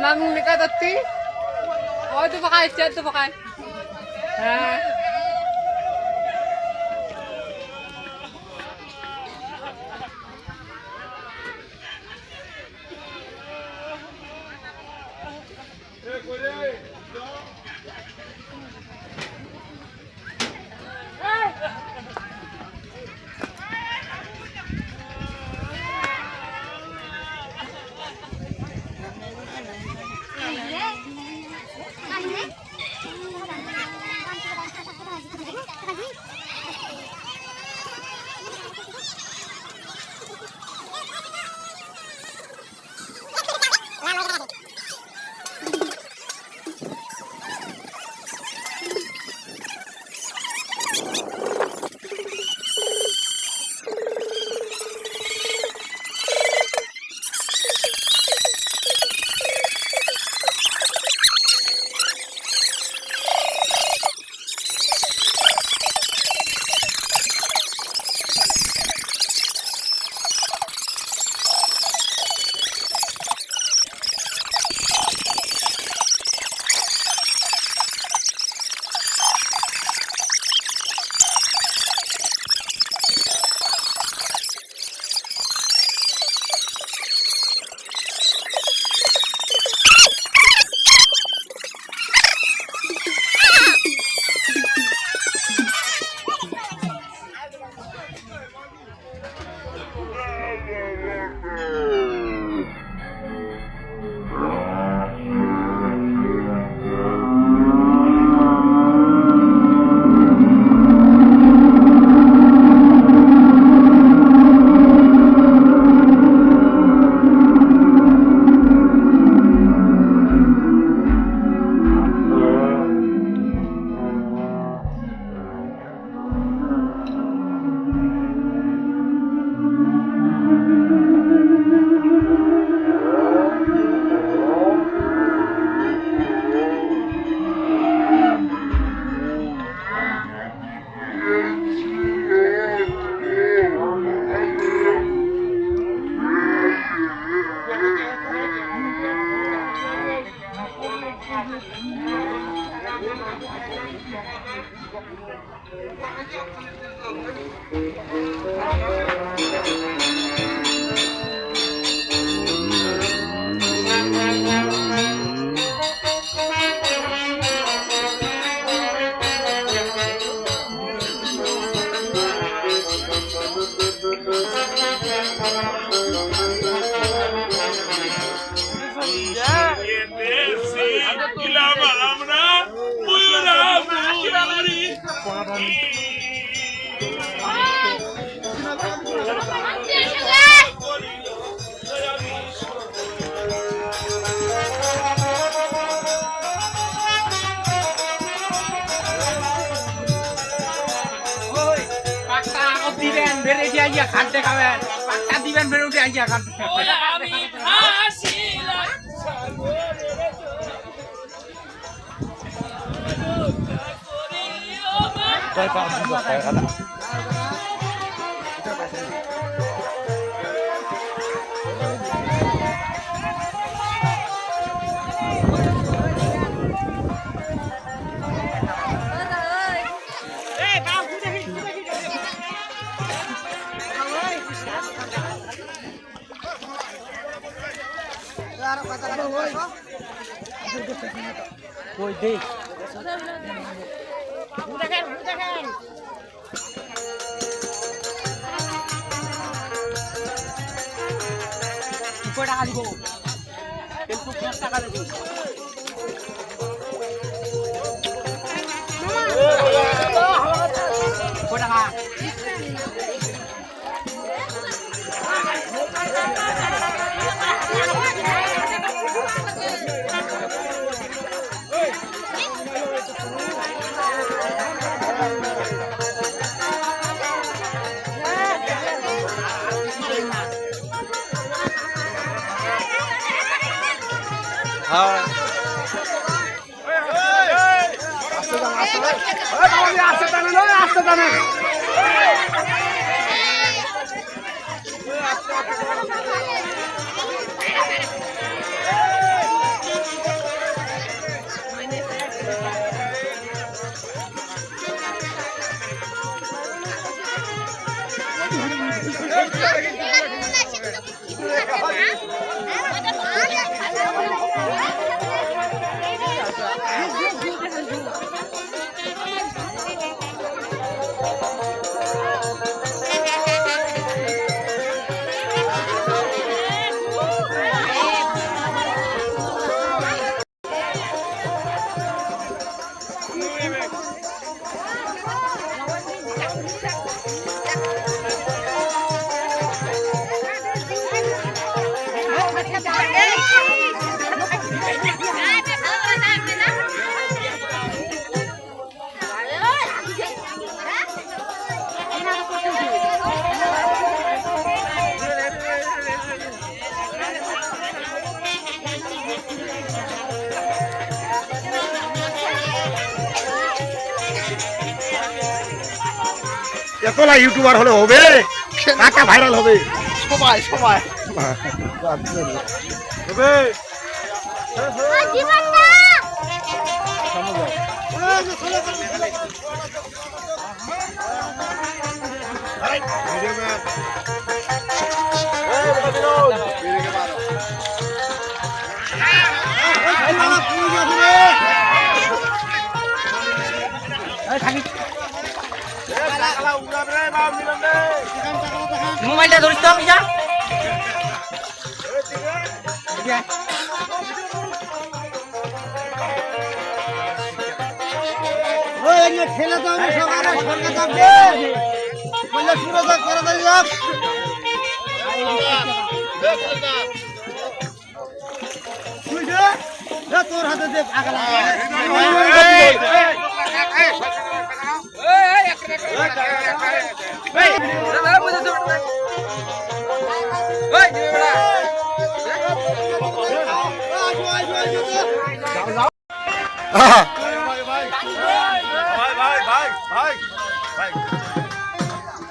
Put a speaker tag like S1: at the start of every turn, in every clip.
S1: nang nikadati. Oh, itu pakai cat itu pakai.
S2: দিবেন বেরে দিয়ে আইয়া খাদ্য খাবেন পাক্কা দিবেন বেরে উঠে আইয়া খাদ্য
S3: ওই আমি হাসিলাম
S4: তাই পাঁচ দিন বসায় খালা
S2: কই দেই
S1: দেখেন
S2: কয় টাকা দিব কিন্তু 10 টাকা দিব কয় টাকা
S4: এতলা ইউটিউবার হলে হবে, কাকা ভাইরাল হবে
S2: সবাই সবাই
S4: হবে।
S2: মোবাইলটা ধরিস তো পিজা ঠেলে তো আমি সকালে সরকার থাকবে বললে সুরজ করে দেয় তোর হাতে দে আগলা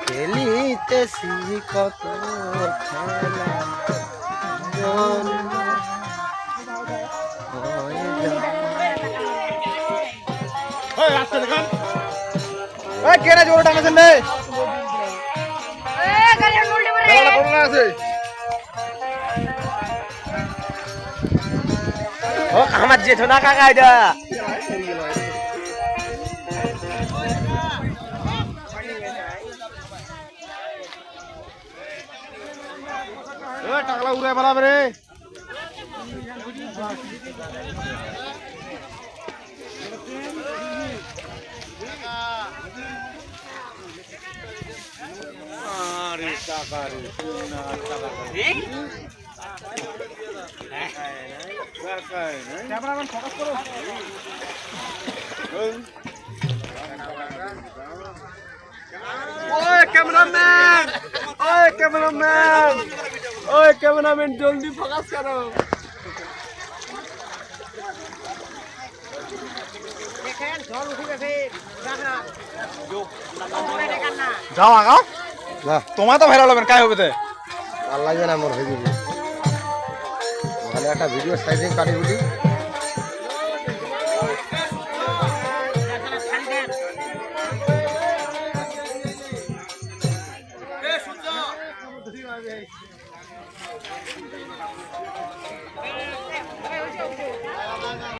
S2: খেলিতেছি কত খেলা কেনা জোরে টানেছেন রে আমার জেঠো না কাকা এটা টাকলা উড়ে বেড়াবে রে ক্যামেরাম্যান ওই ক্যামেরাম্যান ওই ক্যামেরাম্যান জলদি ফোকাস করো যাও আগা তোমার তো ভাইরাল হবেন কাই হবে তে আল্লাহ জানে আমার হয়ে যাবে ভালো একটা ভিডিও সাইজিং কাটি বলি